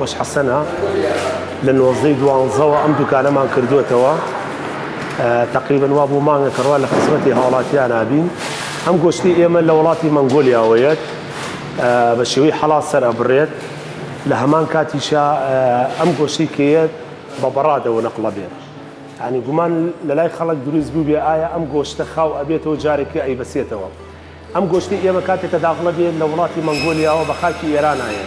خۆش حەسەنە لە 19 دوانزەوە ئەم دوکانەمان کردوێتەوە تقریبا وا بوو مانگە کەڕوا لە خزمەتی هاوڵاتیان نابین. ئەم گۆشتی ئێمە لە وڵاتی مەنگۆلیاوەیەت بە شێوەی حەڵال سەر ئەبڕێت لە هەمان کاتیشا ئەم گۆشتی کێیەت بە بەڕادەوە نەقڵە بێت. ینی گومان لە لای خەڵک دروست بوو بێ ئایا ئەم گۆشتە خاو ئەبێتەوە جارێکی ئەیبەسێتەوە. ئەم گۆشتی ئێمە کاتێککە داخڵە بێت لە وڵاتی مەنگۆلیاوە بە خاکی ئێران هەیە.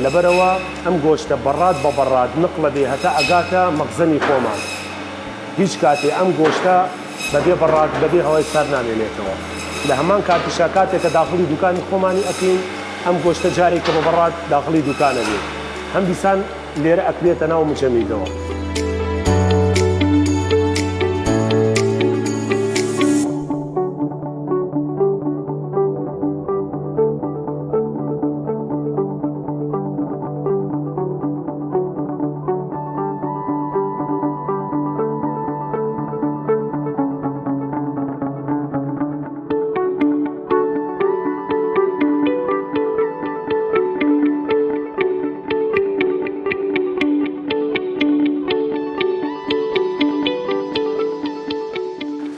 لەبەرەوە ئەم گۆشتە بەڕاد بە بەڕاد نقڵە بێ هەتا ئەگاتە مەخزەنی خۆمان. هیچ کاتێ ئەم گۆشتە بەبێ بەڕاد بەبێ هەوای سەر نامێنێتەوە. لە هەمان کاتیشا کاتێککە داخلی دوکانی خۆمانی ئەکەین ئەم گۆشتە جارێکە بە بەڕاد داخلی دوکانە بێت. هەم دیسان لێرە ئەکرێتە ناو مجەمیدەوە.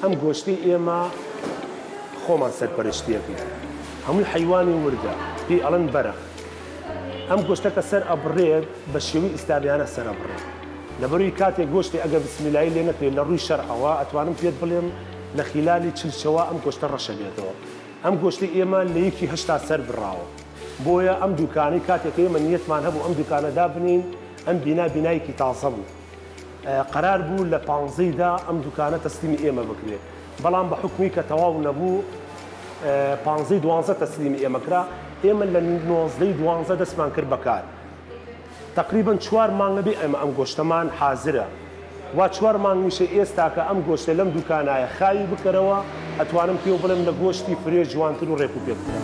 ئەم گۆشتی ئێمە خۆمان سەرپەرشتیەکەین. هەمووی حیوانی وردە پێی ئەڵەن بەرە. ئەم گۆشتەکە سەر ئەبڕێت بە شێوەی ئیسلامیانە سەر ئەبڕێت. لەبەروی کاتێک گۆشتی ئەگە بسمیلایی لێ نەکرێت لە ڕووی شەرعەوە ئەتوانم پێت بڵێم لە خیلالی چلشەوە ئەم گۆشتە ڕەشە بێتەوە. ئەم گۆشتی ئێمە لە 1/8 سەر بڕاوە. بۆیە ئەم دوکانی کاتێک ئێمە نیەتمان هەبوو ئەم دوکانە دابنین ئەم بینایەکی تازە بوو. قرار بوو لە 15دا ئەم دوکانە تەسلیمی ئێمە بکرێت. بەڵام بە حکمی کە تەواو نەبوو 15 تەسلیمی ئێمە کرا. ئێمە لە 19 دەستمان کرد بەکار. تقریبا 4 مانگە بێ ئێمە ئەم گۆشتەمان حازرە. وا 4 مانگ میشە ئێستا کە ئەم گۆشتە لەم دوکانایە خاوی بکەرەوە ئەتوانم پێ بڵێم لە گۆشتی فرێ جوانتر و ڕێک و پێ بکەم.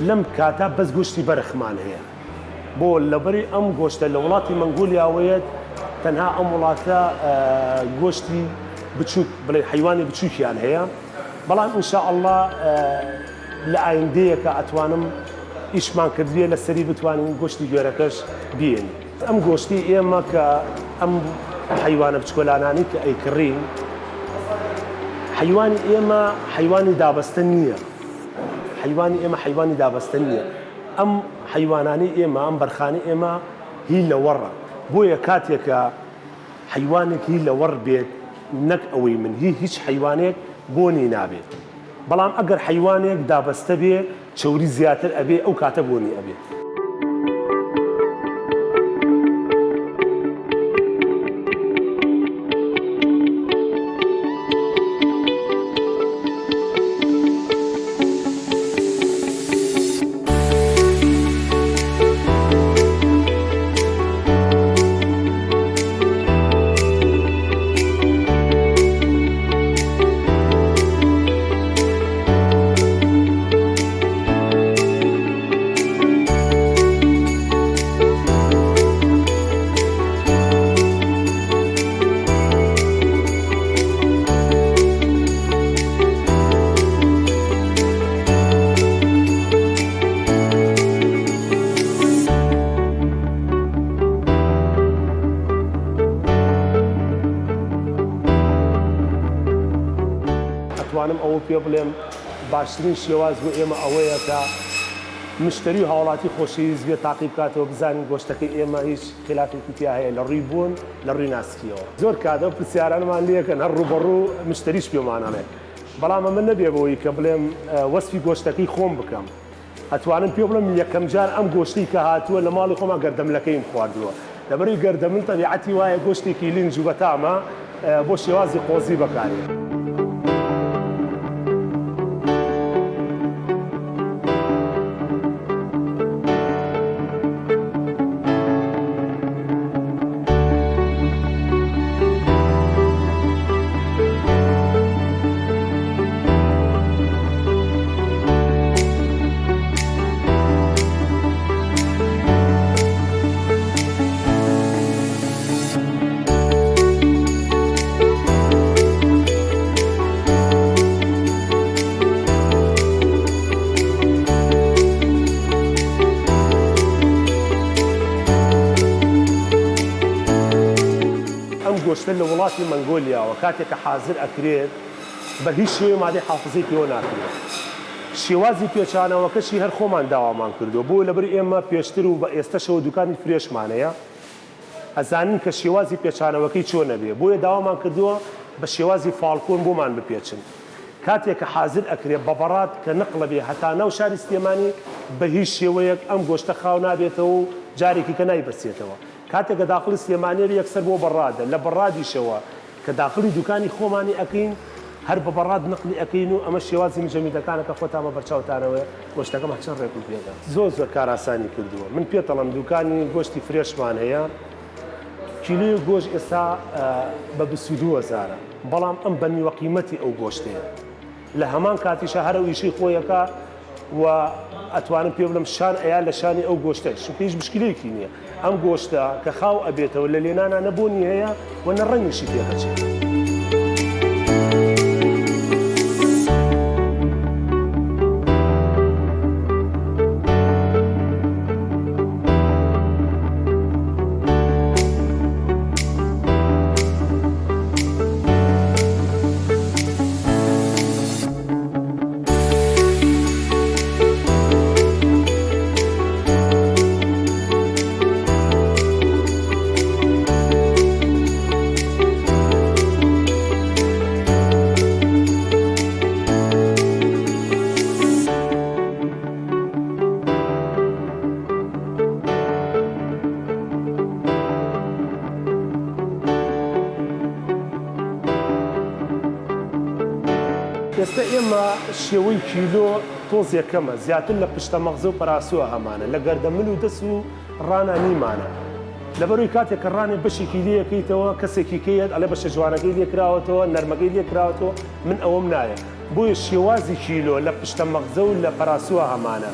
لەم کاتا بەس گۆشتی بەرخمان هەیە. بۆ لەبەری ئەم گۆشتە لە وڵاتی مەنگۆلیاوەیەت تەنها ئەم وڵاتە گۆشتی بچووک بڵێ حیوانی بچووکیان هەیە. بەڵام ئینشاءالله لە ئایندەیەکە ئەتوانم ئیشمان کردوێ لەسەری بتوانین گۆشتی گوێرەکەش بێن. ئەم گۆشتی ئێمە کە ئەم حیوانە بچکۆلانانی کە ئەیکڕین حیوانی ئێمە حیوانی دابەستە نییە. حیوانی ئێمە حیوانی دابەستە نییە. ئەم حیوانانی ئێمە ئەم بەرخانی ئێمە هی لە وەڕە. بۆیە کاتێکە حیوانێک هی لە وەڕ بێت نەک ئەوەی من هیچ حیوانێک بۆنی نابێت. بەڵام ئەگەر حیوانێک دابەستە بێ چەوری زیاتر ئەبێ ئەو کاتە بۆنی ئەبێت. ئەتوانم ئەوە پێ بڵێم باشترین شێواز بۆ ئێمە ئەوەیە کە مشتری و هاوڵاتی خۆشەویست بێت تاقی بکاتەوە بزانین گۆشتەکەی ئێمە هیچ خلافێکی تیا هەیە لە ڕووی بوون لە ڕووی ناسکیەوە. زۆر کاتە پرسیارانمان لێکەن هەر ڕوبەڕوو مشتریش پێمانەڵێ. بەڵام من نەبێ بەوەی کە بڵێم وەسفی گۆشتەکەی خۆم بکەم. ئەتوانم پێ بڵێم یەکەم جار ئەم گۆشتی کە هاتووە لە ماڵی خۆمان گەردەملەکەیم خواردووە. لەبەری گەردەمن تەبیعەتی وایە گۆشتێکی لینج و بەتامە بۆ شێوازی قۆزی بەکارێت. گۆشتە لە وڵاتی مەنگۆلیاوە کاتێککە حاضر ئەکرێت بە هیچ شێوێ مادەی حافزەی پێوە ناکرێت. شێوازی پێچانەوەکەشی هەر خۆمان داوامان کردو بۆ لەبەر ئێمە پێشتر و بە ئێستاشەوە دوکانی فرێشمانەیە ئەزانین کە شێوازی پێچانەوەکەی چۆن نەبێ بۆیە داوامان کردووە بە شێوازی فالکۆن بۆمان بپێچن. کاتێککە حاضر ئەکرێت بە بەڕات کە نقڵە بێ هەتا ناو شاری سلێمانی بە هیچ شێوەیەک ئەم گۆشتە خاو نابێتەوە و جارێکی کە نایبەسێتەوە. کاتێککە داخلی سلێمانێ یەکسەر بۆ بەڕادە لە بەڕادیشەوە کە داخلی دوکانی خۆمانی ئەکەین هەر بە بەڕاد نقلی ئەەکەین و ئەمە شێوازی مجەمیدەکانەکە خۆتامە بەرچاوتانەوە گۆشتەکەم چەند ڕێک و پێدا زۆر کاراسانی کردووە. من پێتەڵم دوکانی گۆشتی فرێشمان هەیە کیلۆی گۆشت ئێستا بە 22,000 بەڵام ئەم بە نیوە قیمەتی ئەو گۆشتەیە لە هەمان کاتیشە هەرە ئیشی خۆیەکە و ئەتوانم پێ بڵم شان ئەیا لە شانی ئەو گۆشتە چونکە هیچ مشکلەیەکی نییە ئەم گۆشتە کە خاو ئەبێتەوە لە لێنانە نەبوونی هەیە و نەڕەنگیشی پێدەچێت. ئێستا ئێمە شێوەی کیلۆ تۆز یەکەمە زیاتر لە پشتە مەغزە و پەراسووە هەمانە لە گەردەمل و دەست و ڕانە نیمانە لەبەرەوەی کاتێک کە ڕانێ بەشێکی لێەکەیتەوە کەسێکی کەیت ئەلێ بەشە جوانەکەی لێکراوەتەوە نەرمەکەی لێکراوەتەوە من ئەوەم نایە بۆیە شێوازی کیلۆ لە پشتە مەغزە و لە پەراسووە هەمانە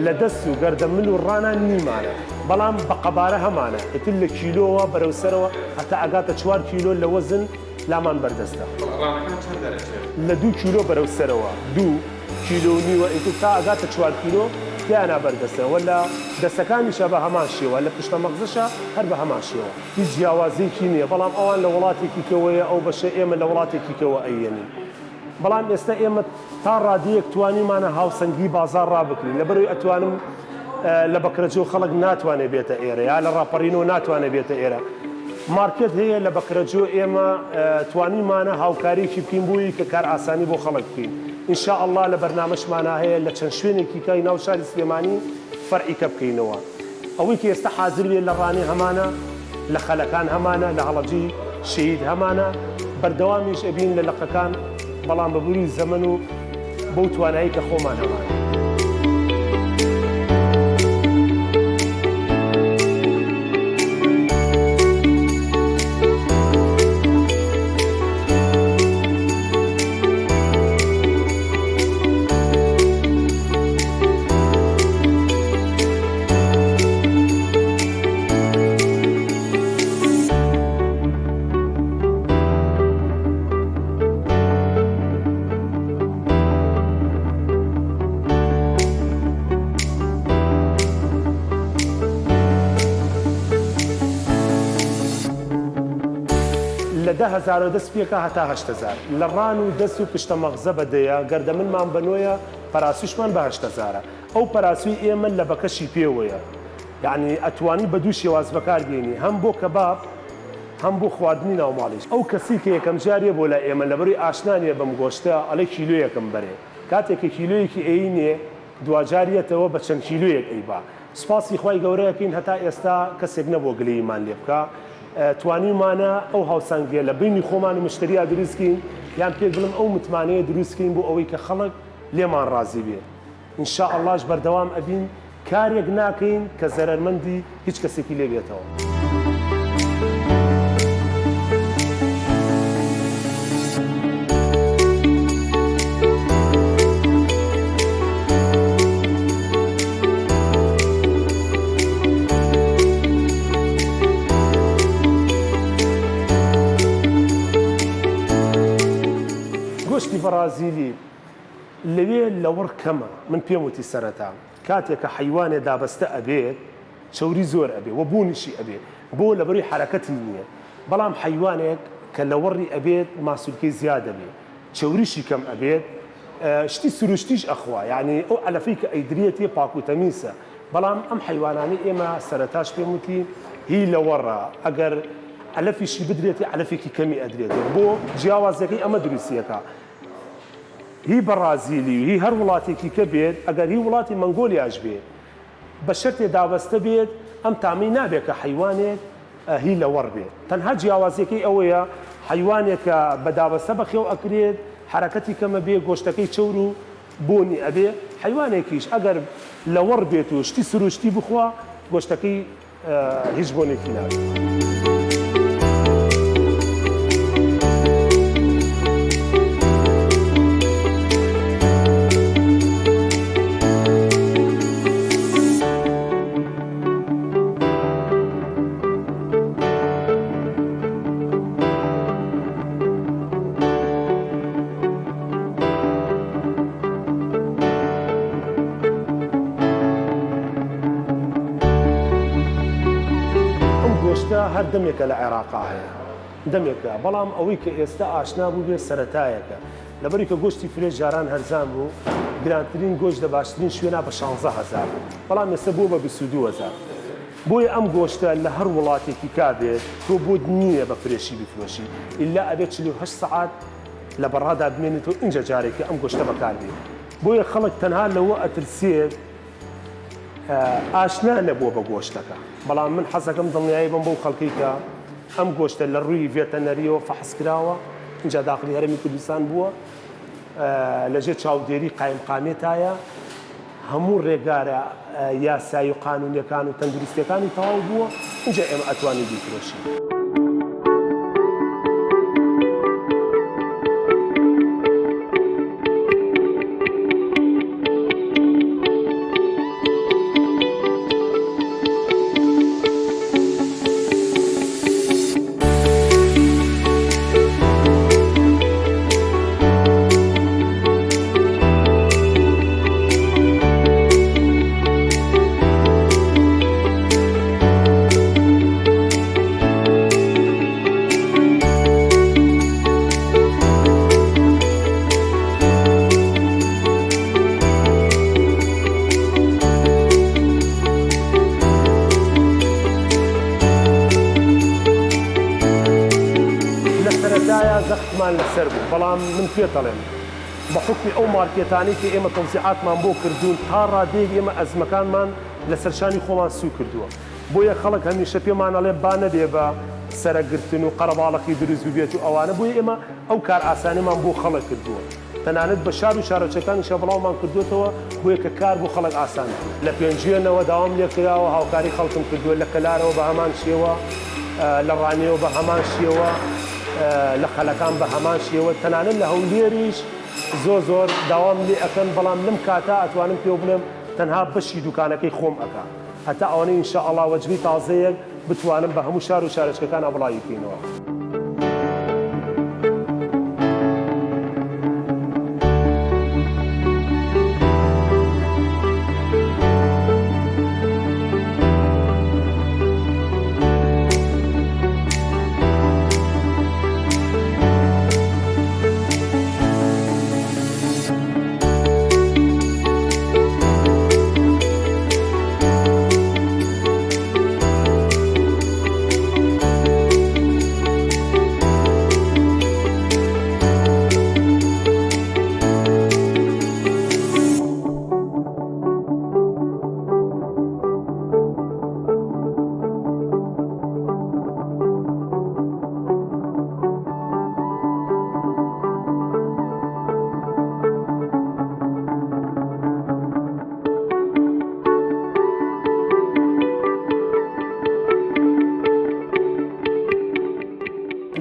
لە دەست و گەردەمل و ڕانە نیمانە بەڵام بە قەبارە هەمانە ئتر لە کیلۆوە بەرەوسەرەوە هەتا ئەگاتە 4 کیلۆ لە وەزن لامان بەردەستە لە 2 کیلۆ بەرەوسەرەوە 2 کیلۆ نیوە ئیتر تا ئەگاتە 4 کیلۆ پیانە بەردەستەوە لە دەستەکانیشە بە هەمان شێوە لە پشتە مەغزەشە هەر بە هەمان شێوە هیچ جیاوازێکی نییە بەڵام ئەوان لە وڵاتێکی کەوەیە ئەو بەشە ئێمە لە وڵاتێکی کەوە ئەیێنین بەڵام ئێستا ئێمە تا ڕادیەک توانیمانە هاوسەنگی بازار ڕابکرین لەبەرەوەی ئەتوانم لە بەکرەجۆ خەڵک ناتوانێت بێتە ئێرە یا لە ڕاپەڕینەوە ناتوانێت بێتە ئێرە مارکت هەیە لە بەکرەجۆ ئێمە توانیمانە هاوکاریکی بکەین بووی کە کار ئاسانی بۆ خەڵک بکەین ئینشاء الله لە بەرنامەشمانە هەیە لە چەند شوێنێکی کای ناو شاری سلێمانی فەرعیکە بکەینەوە ئەوەی کە ئێستا حاضر بێت لە ڕانی هەمانە لە خەلەکان هەمانە لە هەڵەبجی شەهید هەمانە بەردەوامیش ئەبین لە لەقەکان بەڵام بەبووری زەمن و بەو توانایی کە خۆمان هەمانە لە 10,000 دەست پێکە هەتا 8,000 لە ڕان و دەست و پشتە مەغزە بەدەیە گەردەمنمان بنۆیە پەراسوشمان بە 8,000 ئەو پەراسوی ئێمە لە بەکەشی پێوەیە یعنی ئەتوانی بە دوو شێواز بەکاربێنی هەم بۆ کەباب هەم بۆ خواردنی ناوماڵیش ئەو کەسی کە یەکەم جاریە بۆ لە ئێمە لەبەروی ئاشنانیە بەم گۆشتە ئەڵێ کیلۆیەکەم بەرێ کاتێککە کیلۆیەکی ئەینێ دوجاریەتەوە بە چەند کیلۆیەک ئەیبا سپاسی خی گەورەیەکەین هەتا ئێستا کەسێک نەبوو گلەیمان لێ بکە توانیمانە ئەو هاوسانگیە لە بینی خۆمان و مشتریە دروستکەین یان پێ بڵم ئەو متمانەیە دروستکەین بۆ ئەوەی کە خەڵک لێمان ڕازی بێ ئینشاء اللهش بەردەوام ئەبین کارێک ناکەین کە زەرمەندی هیچ کەسێکی لێ بێتەوە. گۆشتی بەرازیلی لەوێ لەوڕ کەمە من پێم وتی سەرەتا کاتێککە حیوانێ دابەستە ئەبێت چەوری زۆر ئەبێ و بوونیشی ئەبێ بۆ لەبەروی حرەکەتی نییە بەڵام حیوانێک کە لە وەڕی ئەبێت ماسوولکەی زیادە بێت چێوریشی کەم ئەبێت شتی سروشتیش ئەخوا یعنی ئەو ئەلەفەی کە ئەیدرێت پاک و تەمیزە بەڵام ئەم حیوانانی ئێمە سەرەتاش پێم وتی هی لە وەڕە ئەگەر ئەلەفیشی بدرێتی ئەلەفێکی کەمی ئەدرێت بۆ جیاوازەکەی ئەمە دروستیەکە هی بەڕازیلی و هی هەر وڵاتێکی کە بێت ئەگەر هی وڵاتی مەنگۆلیاش بێت بە شەرتێ دابەستە بێت ئەم تامی نابێت کە حیوانێک هی لە وەڕ بێت تەنها جیاوازیەکەی ئەوەیە حیوانێکە بە دابەستە بەخێو ئەکرێت حرەکەتی کەمە بێ گۆشتەکەی چەور و بۆنی ئەبێ حیوانێکیش ئەگەر لە وەڕ بێت و شتی سروشتی بخوا گۆشتەکەی هیچ بۆنێکی نابێت. هەر دەمێکە لە عێراقا هەیە دەمێکە بەڵام ئەوەی کە ئێستا ئاشنا بوو بێ سەرەتایەکە لەبەری کە گۆشتی فرێژ جاران هەرزان بوو گرانترین گۆشت لە باشترین شوێنە بە 16,000 بەڵام ئێستا بوو بە 22,000 بۆیە ئەم گۆشتە لە هەر وڵاتێکی کابێت تۆ بۆ نییە بە فرێشی بفرۆشی ئللا ئەبێت 48 سەعات لە بەڕادا بمێنێتەوە اینجا جارێکی ئەم گۆشتە بەکاربێت بۆیە خەڵک تەنها لەوە ئەترسێت ئاشنا نەبووە بە گۆشتەکە بەڵام من حەزەکەم دڵنیایی بم بۆ خەڵکی کە ئەم گۆشتە لە ڕووی ڤێتەنەریەوە فەحس کراوە اینجا داخلی هەرمی کوردستان بووە لەژێر چاودێری قایمقامێتایە هەموو ڕێگارە یاسایی و قانونیەکان و تەندروستیەکانی تەواو بووە اینجا ئێمە ئەتوانین بیفرۆشین. زەختمان لەسەر بوو بەڵام من پێدەڵێم بە حکمی ئەو مارکێتانی کە ئێمە تەوزیعاتمان بۆ کردوون تا ڕادەیەک ئێمە ئەزمەکانمان لەسەر شانی خۆمان سوو کردووە بۆیە خەڵک هەمیشە پێمان ئەڵێ با نەبێ بە سەرەگرتن و قەرەباڵەقی دروست ببێت و ئەوانە بۆیە ئێمە ئەو کار ئاسانیمان بۆ خەڵک کردووە تەنانەت بە شار و شارەچەکانی شەڤڵاومان کردوێتەوە بۆیە کە کار بۆ خەڵک ئاسان لە پێنجێنەوە داوام لێکراوە هاوکاری خەڵکم کردووە لە کەلارەوە بە هەمان شێوە لە ڕانێەوە بە هەمان شێوە لە خەلەکان بە هەمان شێوە تەنانەت لە هەولێریش زۆر داوام لێ ئەەکەن بەڵام لەم کاتا ئەتوانم پێ بڵێم تەنها بەشی دوکانەکەی خۆم ئەکا هەتا ئەوانەی ئینشاءڵڵا وەجبی تازەیەک بتوانم بە هەموو شار و شارەچەکان ئەبڵاوی بکەینەوە.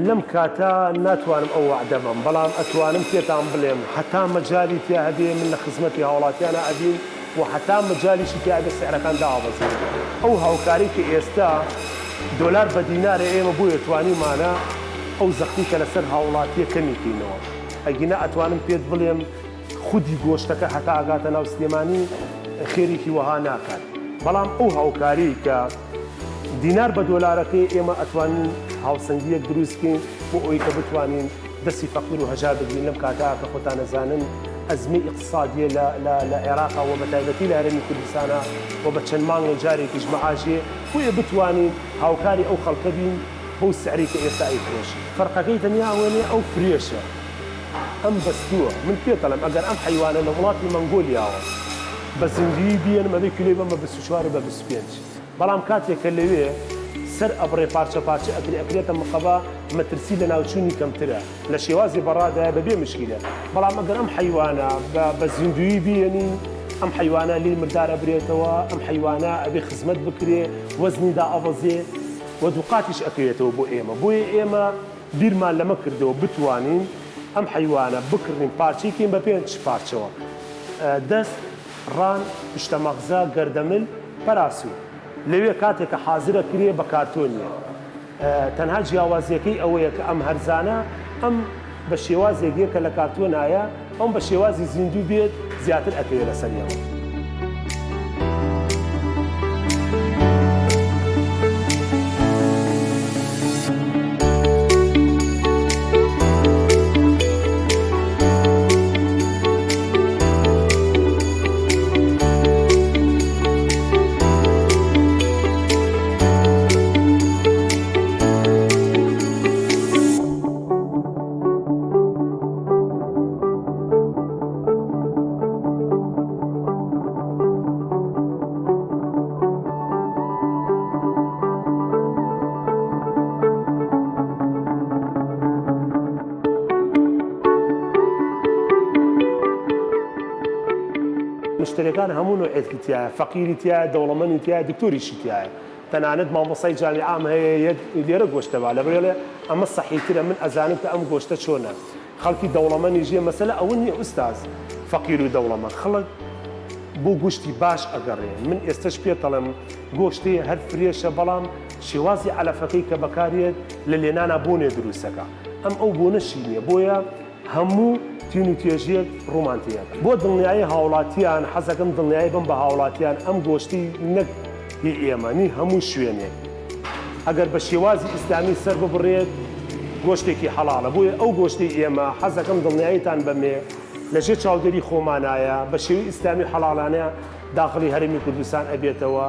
لەم کاتا ناتوانم ئەو وعدە بم بەڵام ئەتوانم پێتان بڵێم هەتا مەجالی تیا هەبێ من لە خزمەتی هاوڵاتیانە ئەبین و هەتا مەجالیشی تیا هەبێ سعرەکان داوەبەزین ئەو هاوکاری کە ئێستا دۆلار بە دینارە ئێمە بۆ توانیمانە ئەو زەختی کە لەسەر هاوڵاتیە کەمیکەینەوە ئەگینە ئەتوانم پێت بڵێم خودی گۆشتەکە هەتا ئاگاتە ناو سلێمانی خێریکی وەها ناکات بەڵام ئەو هاوکاری کە دینار بە دۆلارەکەی ئێمە ئەتوانین هاوسەنگیەک دروستکەین بۆ ئەوەی کە بتوانین دەستی فەقیر و هەژار بگرین لەم کاتە کە خۆتان دەزانن ئەزمەی اقتصادیە لە عێراقا و بە تایبەتی لە هەرێمی کوردستانە و بە چەند مانگە جارێکیش مەعاژێ بۆیە بتوانین هاوکاری ئەو خەڵکە بین بەو سعری کە ئێستا ئەیفرۆشی. فەرقەکەی تەنیا ئەوەنێ ئەو فرێشە ئەم بەستووە. من پێ دەڵێم ئەگەر ئەم حیوانە لە وڵاتی مەنگۆلیاوە بە زیندوی بێن مەبێ کیلۆی بەمە 24 بە 25 بەڵام کاتێکە لەوێ سەر ئەبڕێ پارچە پارچە ئەکرێتە مقەبە مەترسی لە ناوچوونی کەمترە لە شێوازی بەڕادایە بەبێ مشکلە. بەڵام ئەگەر ئەم حیوانە بە زیندوی بێنین ئەم حیوانە لی مردارە برێتەوە، ئەم حیوانە ئەبێ خزمەت بکرێ، وەزنیدا ئەوەزێ و دووقاتیش ئەکرێتەوە بۆ ئێمە. بۆیە ئێمە بیرمان لەمە کردەوە بتوانین ئەم حیوانە بکردین پارچێکین بە 5 پارچەوە: دەست، ڕان، پشتە مەغزە، گەردەمل، پەراسوو. لەوێ کاتێکە حازرە کرێ بە کارتۆنیە. تەنها جیاوازیەکەی ئەوەیە کە ئەم هەرزانە ئەم بە شێوازێکیە کە لە کارتۆنایە ئەم بە شێوازی زیندوو بێت زیاتر ئەکەوێت لەسەریەوە. مشتریەکان هەموو نوعێکی تایە، فەقیری تایە، دەوڵەمەندی تایە، دکتۆریشی تایە. تەنانەت مامۆستای جامیعام هەیە لێرە گۆشتەوە لەبەرێ ئەمە سەحیترە من ئەزانم کە ئەم گۆشتە چۆنە. خەڵکی دەوڵەمەندی ژێ مەسەلە ئەوە نییە ئوستاز فەقیر و دەوڵەمەند خەڵک بۆ گوشتی باش ئەگەڕێ. من ئێستش پێ دەڵێم گۆشتی هەر فرێشە بەڵام شێوازی عەلەفەکەی کە بەکارێت لە لێنانە بۆنێ دروستەکە. ئەم ئەو بۆنەشی نییە بۆیە هەموو تین و توێژیەک ڕۆمانتیەکە. بۆ دڵنیایی هاوڵاتیان حەزەکەم دڵنیایی بم بە هاوڵاتیان ئەم گۆشتی نەک هی ئێمە نی هەموو شوێنێک ئەگەر بە شێوازی ئیسلامی سەر ببڕێت گۆشتێکی حەڵاڵە. بۆیە ئەو گۆشتی ئێمە حەزەکەم دڵنیاییتان بەمێ لەژێر چاودێری خۆمانایە بە شێوی ئیسلامی حەڵاڵانەیە داخلی هەرێمی کوردستان ئەبێتەوە.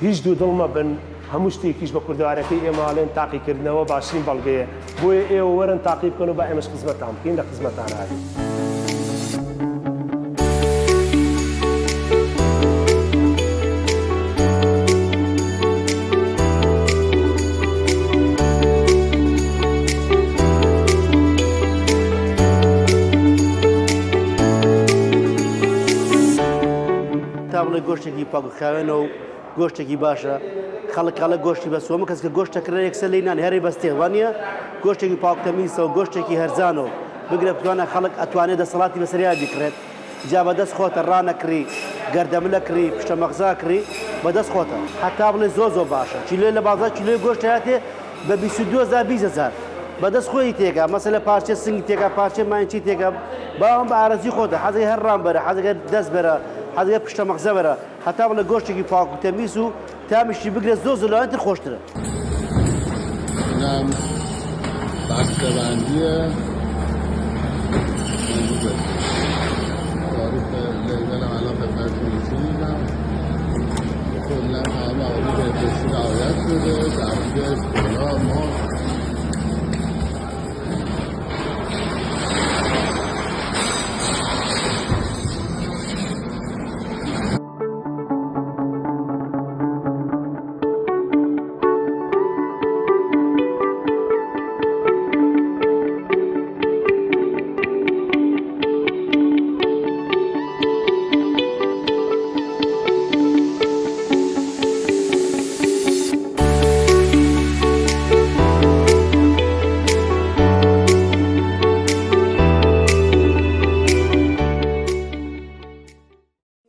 هیچ دوو دڵ مەبن، هەموو شتێکیش بە کوردوارەکەی ئێماڵێن تاقیکردنەوە باشترین بەڵگەیە. بۆیە ئێوە وەرن تاقی بکەن و با ئێمەش خزمەتان بکەین لە خزمەتان هاتین. تابڵێ گۆشتێکی پاکوخاوێنەوە و گۆشتێکی باشە. خەڵکاڵە گۆشتی بەسووەمە کەسکە گۆشتەکردن یەکسەر لەینان هەرێ بەستێوانە گۆشتێکی پاکتەمیزەوە گۆشتێکی هەرزانەوە بگرە بتوانە خەڵک ئەتوانێت دەسەڵاتی بەسەریا بکرێت. جا بەدەست خۆتە ڕانەکری، گەردەملەکری، پشتە مەغزاکری بەدەست خۆتە. هەتا بڵێ زۆ باشە. چیلۆی لە بازار چیلۆی گۆشت هاتێ بە 22,000 بەدەست خۆی تێکا مەسەلە پارچە سنگی تێکا پارچە ماینچی تێکا باوەم بە ئارەزی خۆتە حەزەکە هەر ڕان بەرە حەزەکە دەست بەرە حەزەکە پشتە مەغزە بەرە هەتا بڵێ گۆشتێکی پاک و تەمیز و تامیشتی بگرێت زۆ لەوانتر خۆشترە. بسته‌بندی لیبل الان خدمتتون رسوندم. کلا همه موارد بهداشتی رعایت شده. در